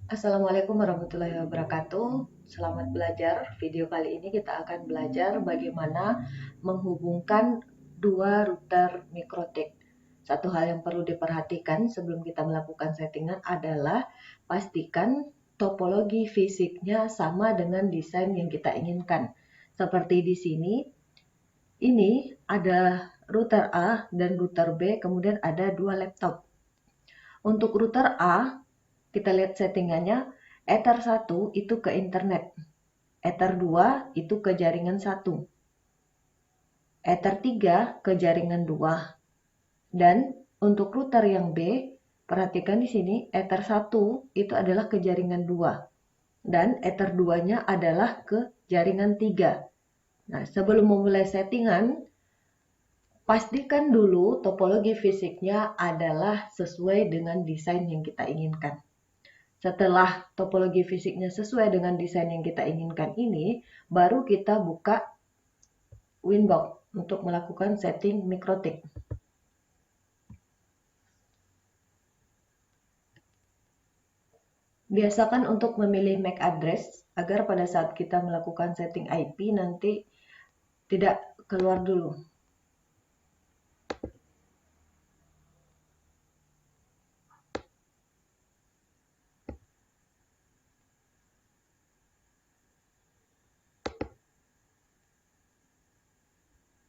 Assalamualaikum warahmatullahi wabarakatuh. Selamat belajar. Video kali ini kita akan belajar bagaimana menghubungkan dua router mikrotik. Satu hal yang perlu diperhatikan sebelum kita melakukan settingan adalah pastikan topologi fisiknya sama dengan desain yang kita inginkan. Seperti di sini, ini ada router A dan router B, kemudian ada dua laptop. Untuk router A, kita lihat settingannya, Ether 1 itu ke internet, Ether 2 itu ke jaringan 1, Ether 3 ke jaringan 2. Dan untuk router yang B, perhatikan di sini Ether 1 itu adalah ke jaringan 2 dan Ether 2-nya adalah ke jaringan 3. Nah, sebelum memulai settingan, pastikan dulu topologi fisiknya adalah sesuai dengan desain yang kita inginkan. Setelah topologi fisiknya sesuai dengan desain yang kita inginkan ini, baru kita buka Winbox untuk melakukan setting mikrotik. Biasakan untuk memilih MAC address agar pada saat kita melakukan setting IP nanti tidak keluar dulu.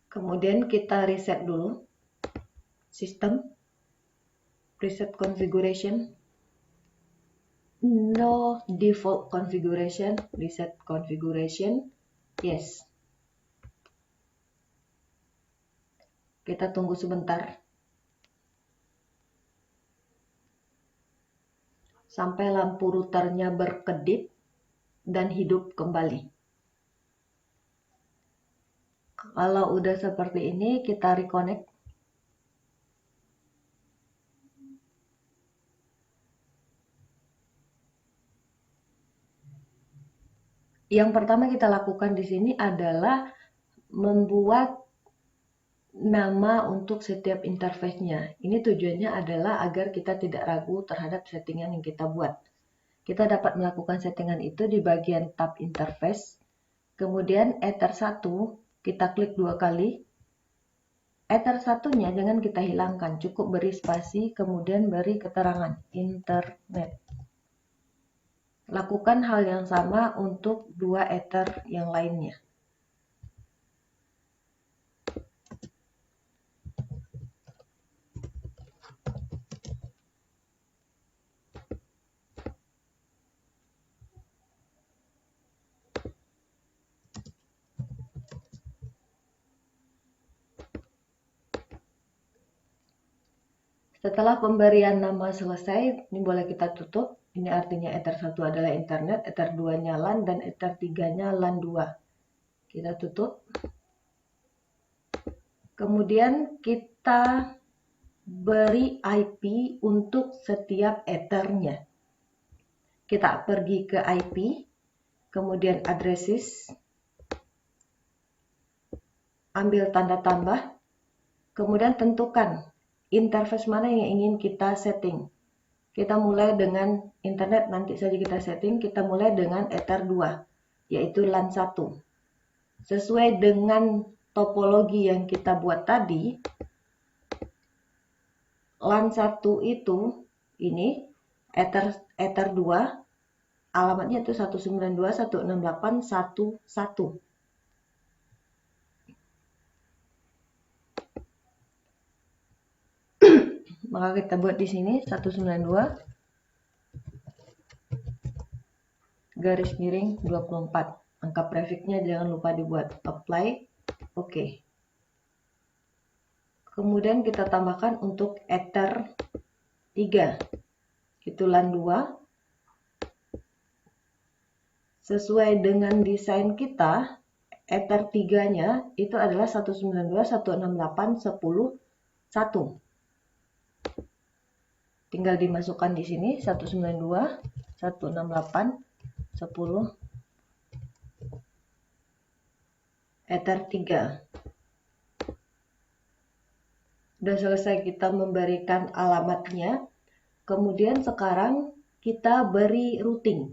Kemudian kita reset dulu sistem, reset configuration, no default configuration, reset configuration, yes. Kita tunggu sebentar sampai lampu routernya berkedip dan hidup kembali. Kalau udah seperti ini, kita reconnect. Yang pertama kita lakukan di sini adalah membuat nama untuk setiap interface-nya. Ini tujuannya adalah agar kita tidak ragu terhadap settingan yang kita buat. Kita dapat melakukan settingan itu di bagian tab interface. Kemudian Ether 1 kita klik 2 kali. Ether 1-nya jangan kita hilangkan, cukup beri spasi, kemudian beri keterangan internet. Lakukan hal yang sama untuk dua Ether yang lainnya. Setelah pemberian nama selesai, ini boleh kita tutup. Ini artinya Ether 1 adalah internet, Ether 2-nya LAN, dan Ether 3-nya LAN 2. Kita tutup. Kemudian kita beri IP untuk setiap Ether-nya. Kita pergi ke IP, kemudian addresses, ambil tanda tambah, kemudian tentukan interface mana yang ingin kita setting. Kita mulai dengan internet, nanti saja kita setting. Kita mulai dengan Ether 2, yaitu LAN 1. Sesuai dengan topologi yang kita buat tadi, LAN 1 itu, ini, Ether 2, alamatnya itu 192.168.1.1. Maka kita buat di sini 192.24. Angka prefiknya jangan lupa dibuat. Apply. Oke. Kemudian kita tambahkan untuk Ether 3. Itu LAN 2. Sesuai dengan desain kita, Ether 3-nya itu adalah 192.168.10.1. Tinggal dimasukkan di sini 192.168.10 Ether 3. Sudah selesai kita memberikan alamatnya. Kemudian sekarang kita beri routing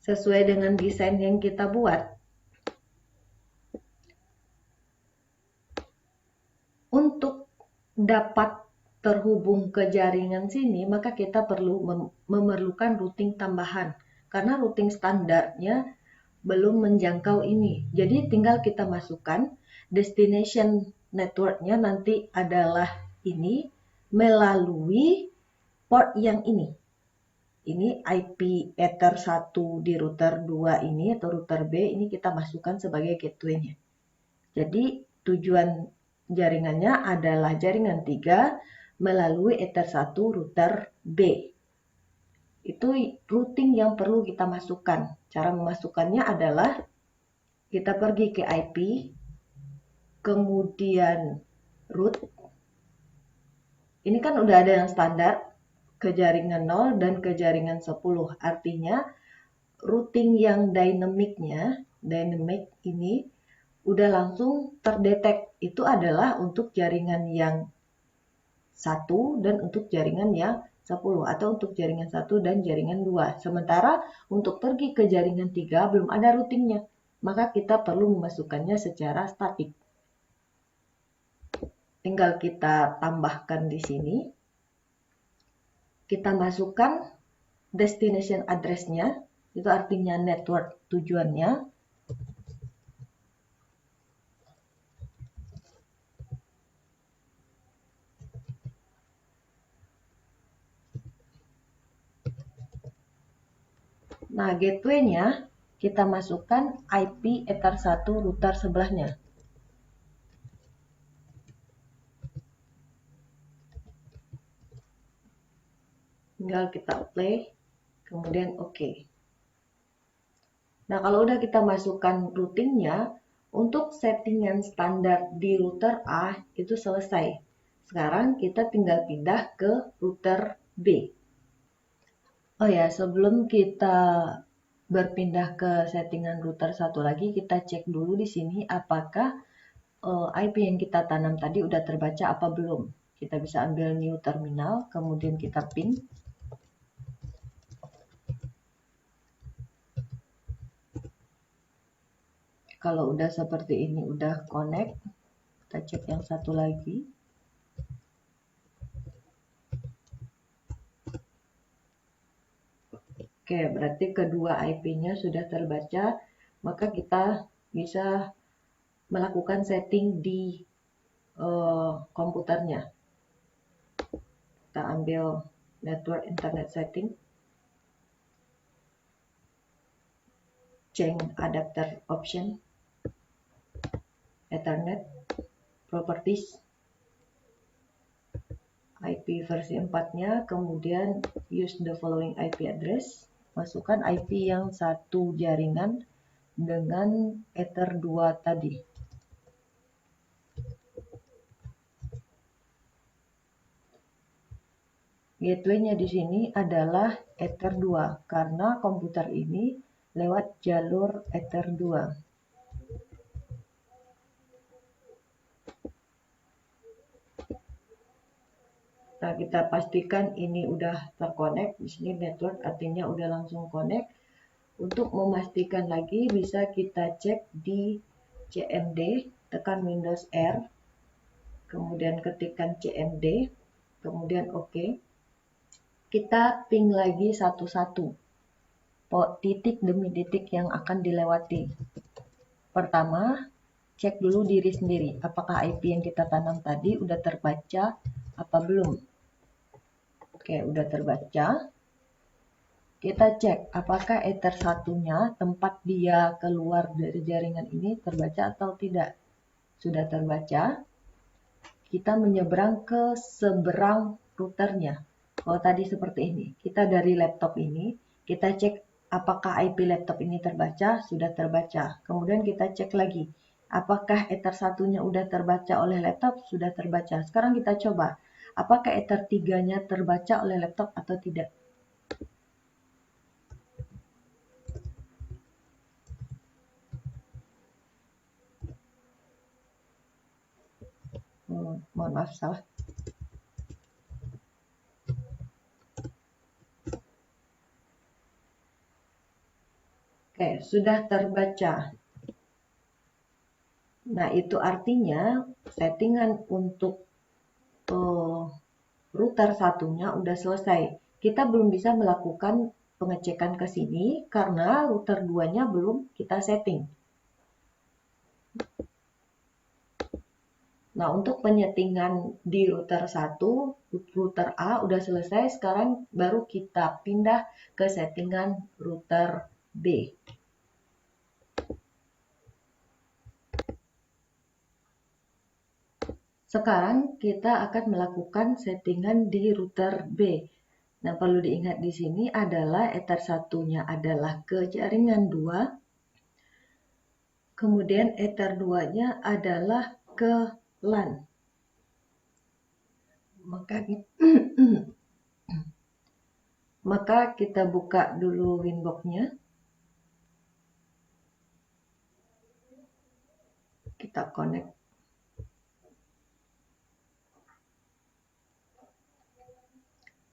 sesuai dengan desain yang kita buat. Untuk dapat terhubung ke jaringan sini, maka kita perlu memerlukan routing tambahan. Karena routing standarnya belum menjangkau ini. Jadi tinggal kita masukkan destination networknya nanti adalah ini melalui port yang ini. Ini IP Ether 1 di router 2 ini atau router B ini kita masukkan sebagai gateway-nya. Jadi tujuan jaringannya adalah jaringan 3 melalui Ether 1 router B. Itu routing yang perlu kita masukkan. Cara memasukkannya adalah kita pergi ke IP, kemudian root. Ini kan udah ada yang standar, ke jaringan 0 dan ke jaringan 10. Artinya routing yang dynamic ini udah langsung terdetek. Itu adalah untuk jaringan yang 1 dan untuk jaringan yang 10 atau untuk jaringan 1 dan jaringan 2. Sementara untuk pergi ke jaringan 3 belum ada routingnya. Maka kita perlu memasukkannya secara statik. Tinggal kita tambahkan di sini. Kita masukkan destination address-nya, itu artinya network tujuannya. Nah, gateway-nya kita masukkan IP Ether 1 router sebelahnya. Tinggal kita play, kemudian OK. Nah, kalau udah kita masukkan routingnya, untuk settingan standar di router A itu selesai. Sekarang kita tinggal pindah ke router B. Oh ya, sebelum kita berpindah ke settingan router satu lagi, kita cek dulu di sini apakah IP yang kita tanam tadi udah terbaca apa belum. Kita bisa ambil new terminal, kemudian kita ping. Kalau udah seperti ini, udah connect, kita cek yang satu lagi. Oke, berarti kedua IP-nya sudah terbaca, maka kita bisa melakukan setting di komputernya. Kita ambil network internet setting, change adapter option, Ethernet, properties, IP versi 4-nya, kemudian use the following IP address, masukkan IP yang satu jaringan dengan Ether 2 tadi. Gateway-nya di sini adalah Ether 2 karena komputer ini lewat jalur Ether 2. Nah, kita pastikan ini udah terkonek. Di sini network artinya udah langsung connect. Untuk memastikan lagi bisa kita cek di CMD, tekan Windows R, kemudian ketikkan CMD, kemudian OK. Kita ping lagi satu-satu titik demi titik yang akan dilewati. Pertama, cek dulu diri sendiri, apakah IP yang kita tanam tadi udah terbaca apa belum. Oke, udah terbaca. Kita cek apakah Ether satunya tempat dia keluar dari jaringan ini terbaca atau tidak. Sudah terbaca, kita menyeberang ke seberang routernya. Kalau tadi seperti ini, kita dari laptop ini, kita cek apakah IP laptop ini terbaca, sudah terbaca. Kemudian kita cek lagi, apakah Ether satunya udah terbaca oleh laptop, sudah terbaca. Sekarang kita coba, apakah Ether 3-nya terbaca oleh laptop atau tidak. Mohon maaf, salah. Sudah terbaca. Nah, itu artinya settingan untuk router satunya udah selesai. Kita belum bisa melakukan pengecekan ke sini karena router 2-nya belum kita setting. Nah, untuk penyetingan di router 1, router A udah selesai, sekarang baru kita pindah ke settingan router B. Sekarang kita akan melakukan settingan di router B. Nah, perlu diingat di sini adalah Ether 1-nya adalah ke jaringan 2, kemudian Ether 2-nya adalah ke LAN. Maka kita buka dulu Winbox-nya. Kita connect.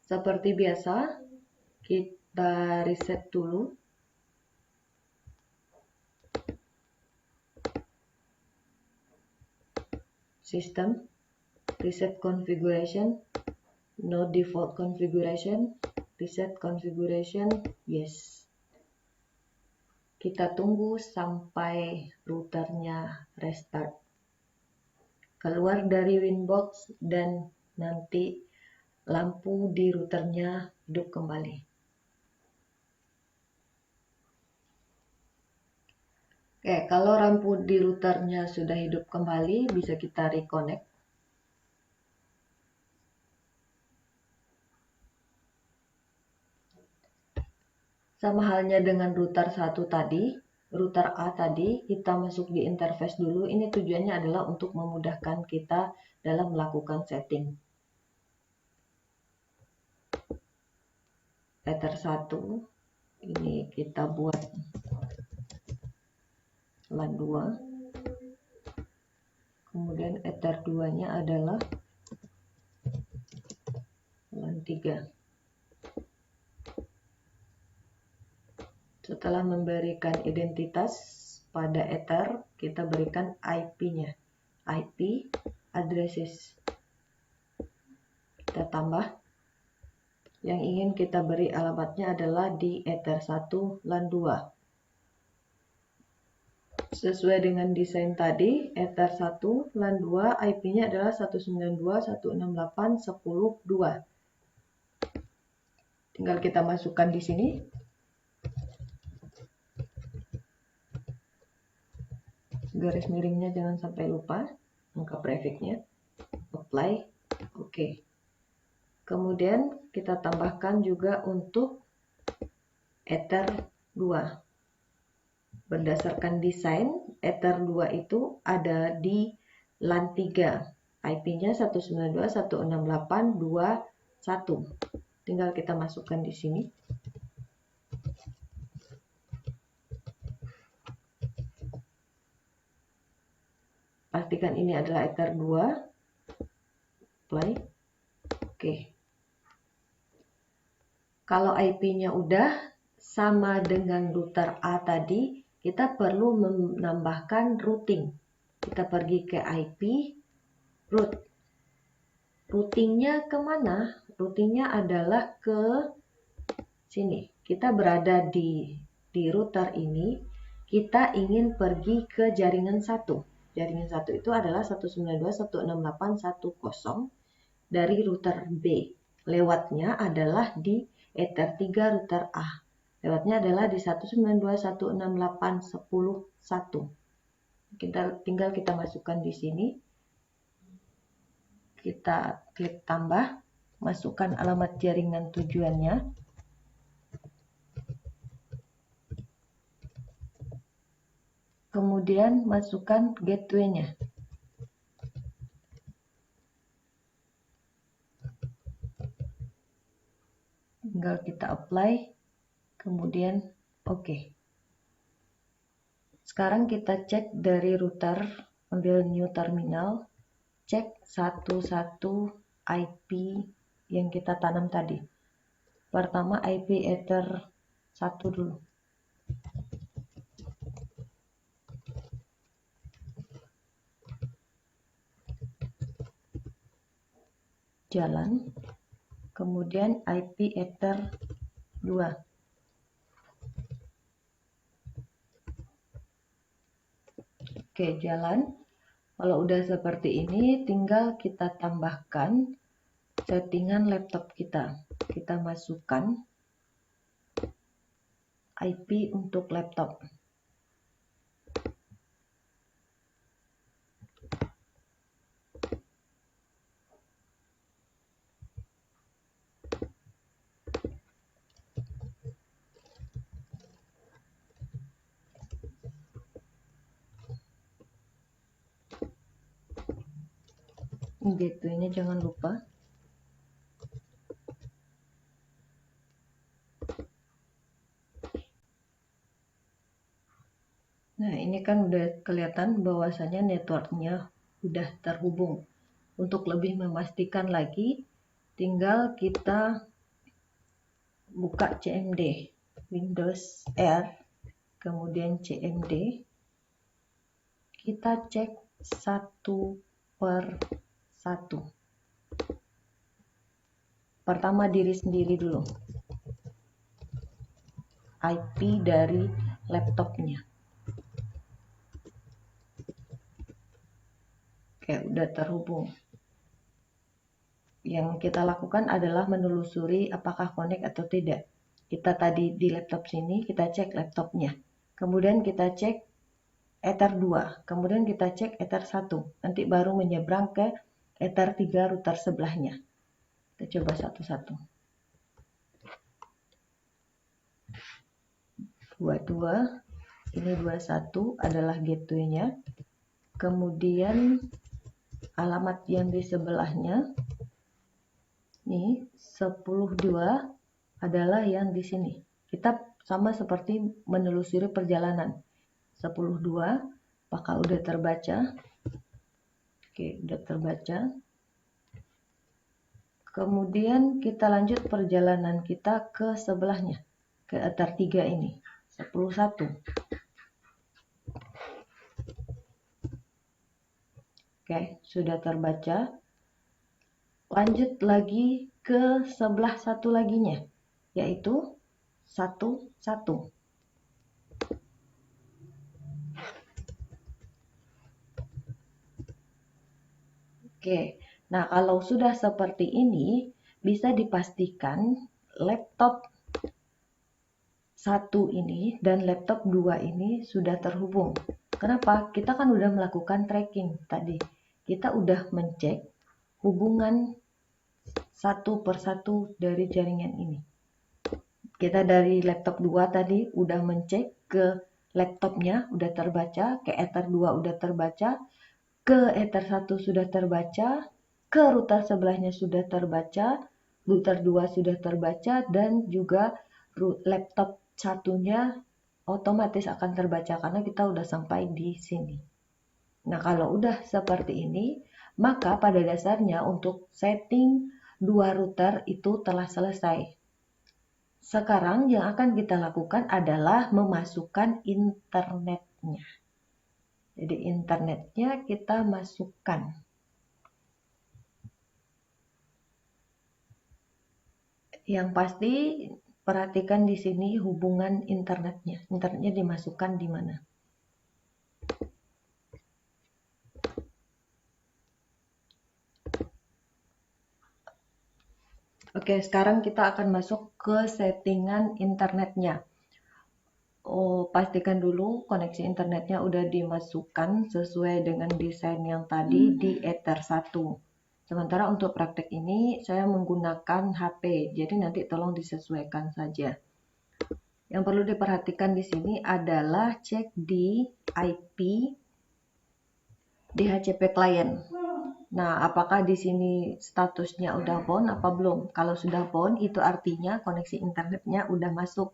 Seperti biasa, kita reset dulu. System, reset configuration, no default configuration, reset configuration, yes. Kita tunggu sampai routernya restart. Keluar dari Winbox dan nanti lampu di routernya hidup kembali. Kalau lampu di routernya sudah hidup kembali, bisa kita reconnect. Sama halnya dengan router 1 tadi, router A tadi, kita masuk di interface dulu. Ini tujuannya adalah untuk memudahkan kita dalam melakukan setting. Ether 1, ini kita buat LAN 2. Kemudian Ether 2-nya adalah LAN 3. Setelah memberikan identitas pada Ether, kita berikan IP-nya. IP addresses. Kita tambah. Yang ingin kita beri alamatnya adalah di Ether 1 LAN 2. Sesuai dengan desain tadi, Ether 1 LAN 2 IP-nya adalah 192.168.10.2. Tinggal kita masukkan di sini. Garis miringnya jangan sampai lupa, angka prefixnya, apply, oke. Kemudian kita tambahkan juga untuk Ether 2. Berdasarkan desain, Ether 2 itu ada di LAN 3. IP-nya 192.168.2.1. Tinggal kita masukkan di sini. Pastikan ini adalah Ether 2. Play. Oke. Kalau IP-nya udah sama dengan router A tadi, kita perlu menambahkan routing. Kita pergi ke IP, route. Routingnya kemana? Routingnya adalah ke sini. Kita berada di router ini, kita ingin pergi ke jaringan 1. Jaringan 1 itu adalah 192.168.10 dari router B. Lewatnya adalah di Ether 3 router A. Lewatnya adalah di 192.168.10.1. Tinggal kita masukkan di sini. Kita klik tambah, masukkan alamat jaringan tujuannya. Kemudian masukkan gateway-nya. Tinggal kita apply, kemudian oke. Sekarang kita cek dari router, ambil new terminal, cek satu-satu IP yang kita tanam tadi. Pertama IP Ether 1 dulu. jalan, kemudian IP ether 2. Oke, jalan. Kalau udah seperti ini, tinggal kita tambahkan settingan laptop kita. Kita masukkan IP untuk laptop. Gateway-nya jangan lupa. Nah, ini kan udah kelihatan bahwasanya networknya udah terhubung. Untuk lebih memastikan lagi, tinggal kita buka CMD, Windows R, kemudian CMD. Kita cek satu per satu. Pertama diri sendiri dulu. IP dari laptopnya. Oke, udah terhubung. Yang kita lakukan adalah menelusuri apakah connect atau tidak. Kita tadi di laptop sini, kita cek laptopnya. Kemudian kita cek Ether 2, kemudian kita cek Ether 1. Nanti baru menyeberang ke Ether 3 router sebelahnya. Kita coba satu-satu. 22, ini 21 adalah gateway-nya. Kemudian alamat yang di sebelahnya, nih 102 adalah yang di sini. Kita sama seperti menelusuri perjalanan. 102, apakah udah terbaca? Oke, udah terbaca. Kemudian kita lanjut perjalanan kita ke sebelahnya, ke Ether 3 ini, 101. Oke, sudah terbaca. Lanjut lagi ke sebelah satu laginya, yaitu 11. Oke, nah kalau sudah seperti ini, bisa dipastikan laptop 1 ini dan laptop 2 ini sudah terhubung. Kenapa? Kita kan udah melakukan tracking tadi. Kita udah mencek hubungan satu persatu dari jaringan ini. Kita dari laptop 2 tadi udah mencek ke laptopnya udah terbaca, ke Ether 2 udah terbaca, ke Ether 1 sudah terbaca, ke router sebelahnya sudah terbaca, router 2 sudah terbaca, dan juga laptop satunya otomatis akan terbaca karena kita udah sampai di sini. Nah, kalau udah seperti ini, maka pada dasarnya untuk setting 2 router itu telah selesai. Sekarang yang akan kita lakukan adalah memasukkan internetnya. Jadi internetnya kita masukkan. Yang pasti perhatikan di sini hubungan internetnya. Internetnya dimasukkan di mana? Oke, sekarang kita akan masuk ke settingan internetnya. Pastikan dulu koneksi internetnya udah dimasukkan sesuai dengan desain yang tadi di Ether 1. Sementara untuk praktek ini saya menggunakan HP, jadi nanti tolong disesuaikan saja. Yang perlu diperhatikan di sini adalah cek di IP DHCP client. Nah, apakah di sini statusnya udah bound apa belum? Kalau sudah bound, itu artinya koneksi internetnya udah masuk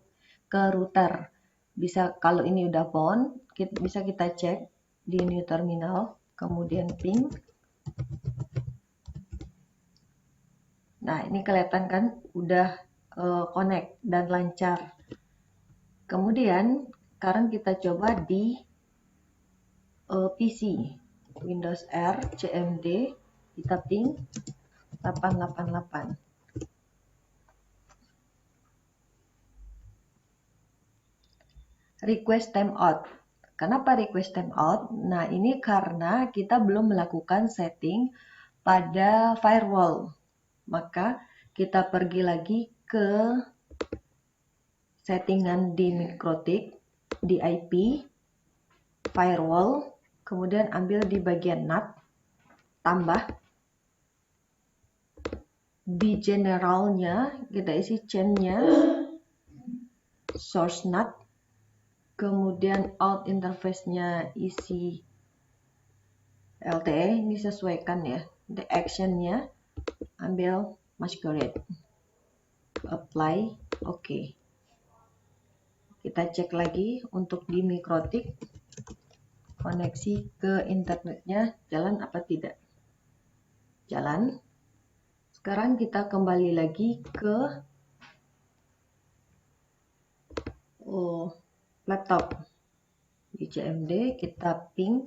ke router. Bisa, kalau ini udah bound, bisa kita cek di new terminal, kemudian ping. Nah, ini kelihatan kan udah connect dan lancar. Kemudian, sekarang kita coba di PC. Windows R, CMD, kita ping 888. Request timeout. Kenapa request timeout? Nah, ini karena kita belum melakukan setting pada firewall. Maka kita pergi lagi ke settingan di MikroTik, di IP, firewall, kemudian ambil di bagian NAT, tambah. Di generalnya kita isi chainnya source NAT, kemudian out interface-nya isi LTE, ini sesuaikan ya. The action-nya ambil masquerade, apply, oke. Kita cek lagi untuk di MikroTik, koneksi ke internetnya jalan apa tidak. Jalan. Sekarang kita kembali lagi ke laptop. Di CMD kita ping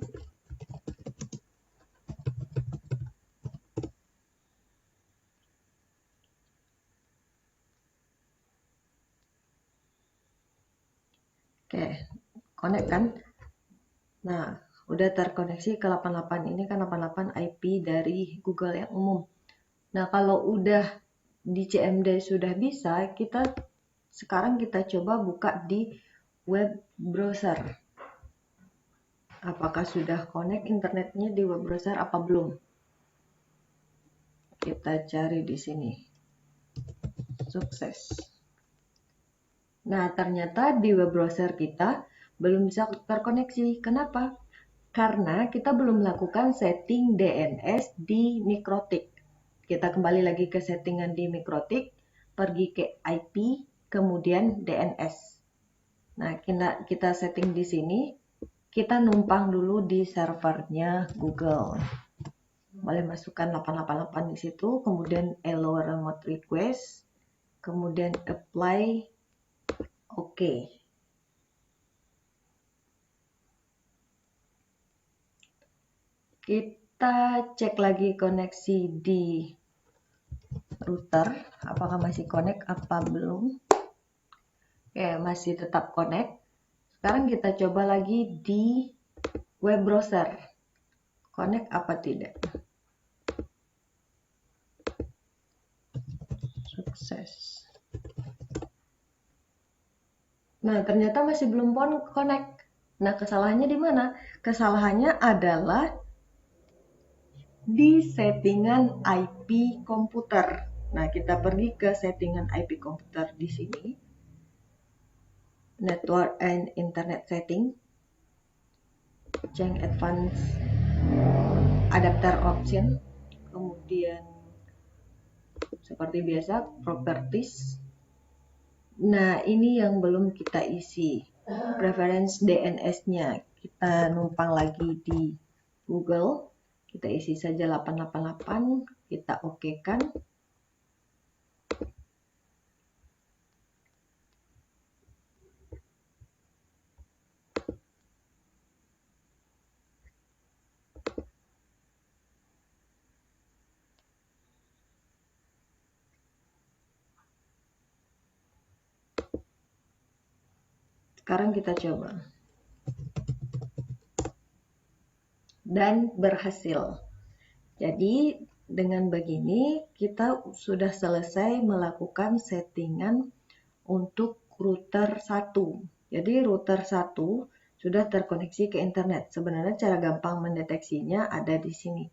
oke, connect kan. Nah, udah terkoneksi ke 88. Ini kan 88 IP dari Google yang umum. Nah, kalau udah di CMD sudah bisa, sekarang kita coba buka di web browser. Apakah sudah connect internetnya di web browser apa belum? Kita cari di sini. Sukses. Nah, ternyata di web browser kita belum bisa terkoneksi. Kenapa? Karena kita belum melakukan setting DNS di MikroTik. Kita kembali lagi ke settingan di MikroTik, pergi ke IP, kemudian DNS. Nah, kita setting di sini. Kita numpang dulu di servernya Google. Boleh masukkan 888 di situ, kemudian allow remote request, kemudian apply, oke. Kita cek lagi koneksi di router, apakah masih connect apa belum. Oke, masih tetap connect. Sekarang kita coba lagi di web browser. Connect apa tidak? Sukses. Nah, ternyata masih belum connect. Nah, kesalahannya di mana? Kesalahannya adalah di settingan IP komputer. Nah, kita pergi ke settingan IP komputer di sini. Network and Internet Setting. Change Advanced Adapter Option. Kemudian seperti biasa, Properties. Nah, ini yang belum kita isi. Preference DNS-nya. Kita numpang lagi di Google. Kita isi saja 888. Kita oke-kan. Sekarang kita coba. Dan berhasil. Jadi dengan begini kita sudah selesai melakukan settingan untuk router 1. Jadi router 1 sudah terkoneksi ke internet. Sebenarnya cara gampang mendeteksinya ada di sini.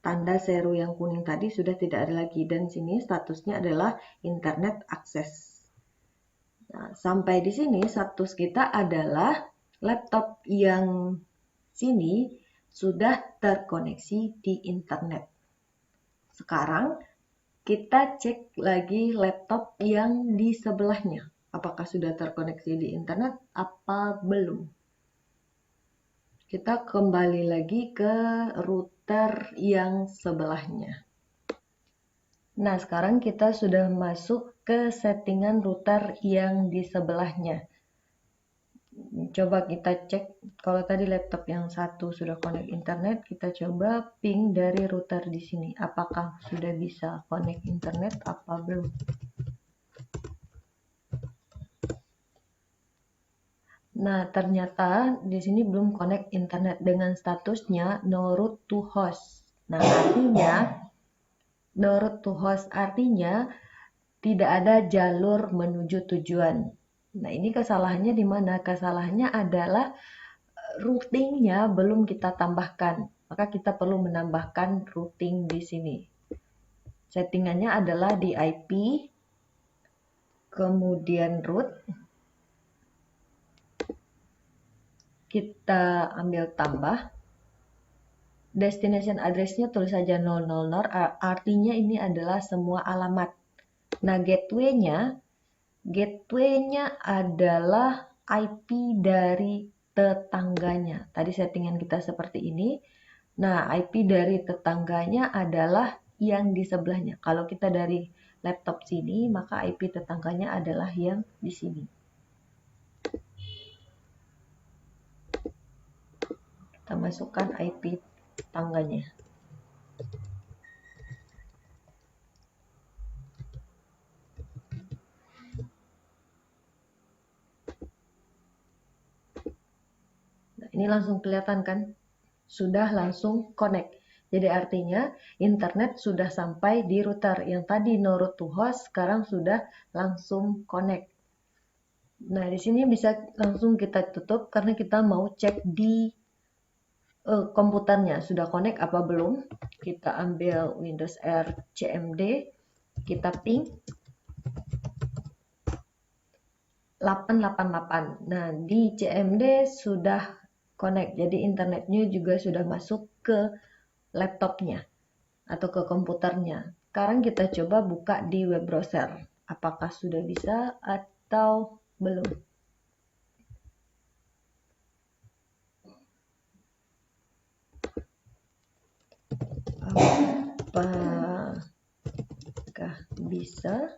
Tanda seru yang kuning tadi sudah tidak ada lagi dan sini statusnya adalah internet akses. Nah, sampai di sini status kita adalah laptop yang sini sudah terkoneksi di internet. Sekarang kita cek lagi laptop yang di sebelahnya. Apakah sudah terkoneksi di internet apa belum? Kita kembali lagi ke router yang sebelahnya. Nah, sekarang kita sudah masuk ke settingan router yang di sebelahnya. Coba kita cek, kalau tadi laptop yang satu sudah connect internet, kita coba ping dari router di sini. Apakah sudah bisa connect internet apa belum? Nah, ternyata di sini belum connect internet dengan statusnya no route to host. Nah, artinya no route to host artinya tidak ada jalur menuju tujuan. Nah, ini kesalahannya di mana? Kesalahannya adalah routingnya belum kita tambahkan. Maka kita perlu menambahkan routing di sini. Settingannya adalah di IP, kemudian root, kita ambil tambah. Destination address-nya tulis saja 000, artinya ini adalah semua alamat. Nah, gateway-nya adalah IP dari tetangganya. Tadi settingan kita seperti ini. Nah, IP dari tetangganya adalah yang di sebelahnya. Kalau kita dari laptop sini, maka IP tetangganya adalah yang di sini. Kita masukkan IP tetangganya. Nah, ini langsung kelihatan kan? Sudah langsung connect. Jadi artinya internet sudah sampai di router. Yang tadi no route to host sekarang sudah langsung connect. Nah, di sini bisa langsung kita tutup karena kita mau cek di komputernya sudah connect apa belum. Kita ambil Windows R CMD, kita ping 888. Nah, di CMD sudah connect. Jadi internetnya juga sudah masuk ke laptopnya atau ke komputernya. Sekarang kita coba buka di web browser. Apakah sudah bisa atau belum? Apakah bisa?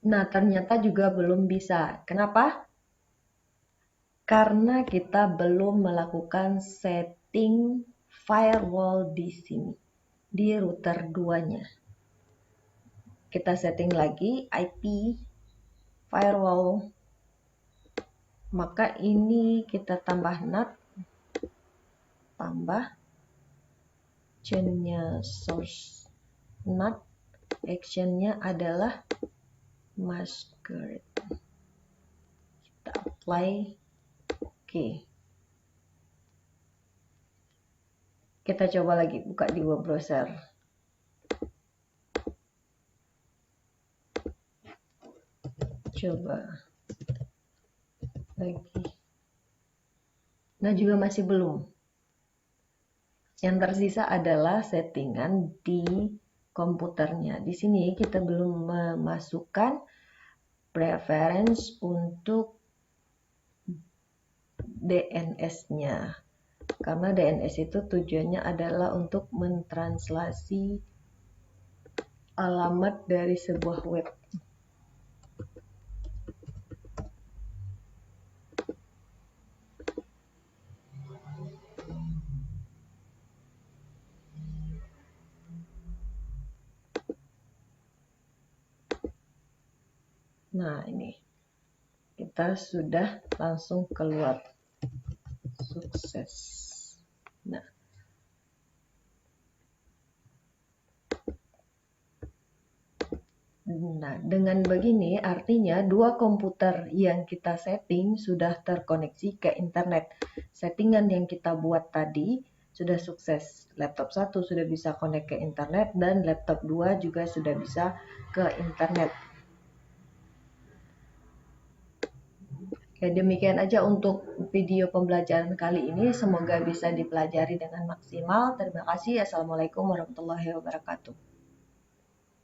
Nah, ternyata juga belum bisa. Kenapa? Karena kita belum melakukan setting firewall di sini, di router 2-nya. Kita setting lagi IP firewall. Maka ini kita tambah NAT, tambah chain-nya source NAT, action-nya adalah masquerade. Kita apply. Oke. Kita coba lagi buka di web browser. Coba lagi. Nah, juga masih belum. Yang tersisa adalah settingan di komputernya. Di sini kita belum memasukkan preference untuk DNS-nya. Karena DNS itu tujuannya adalah untuk mentranslasi alamat dari sebuah web. Nah, ini kita sudah langsung keluar. Sukses. Nah, dengan begini artinya dua komputer yang kita setting sudah terkoneksi ke internet. Settingan yang kita buat tadi sudah sukses. Laptop 1 sudah bisa connect ke internet dan laptop 2 juga sudah bisa ke internet. Ya, demikian aja untuk video pembelajaran kali ini. Semoga bisa dipelajari dengan maksimal. Terima kasih. Assalamualaikum warahmatullahi wabarakatuh.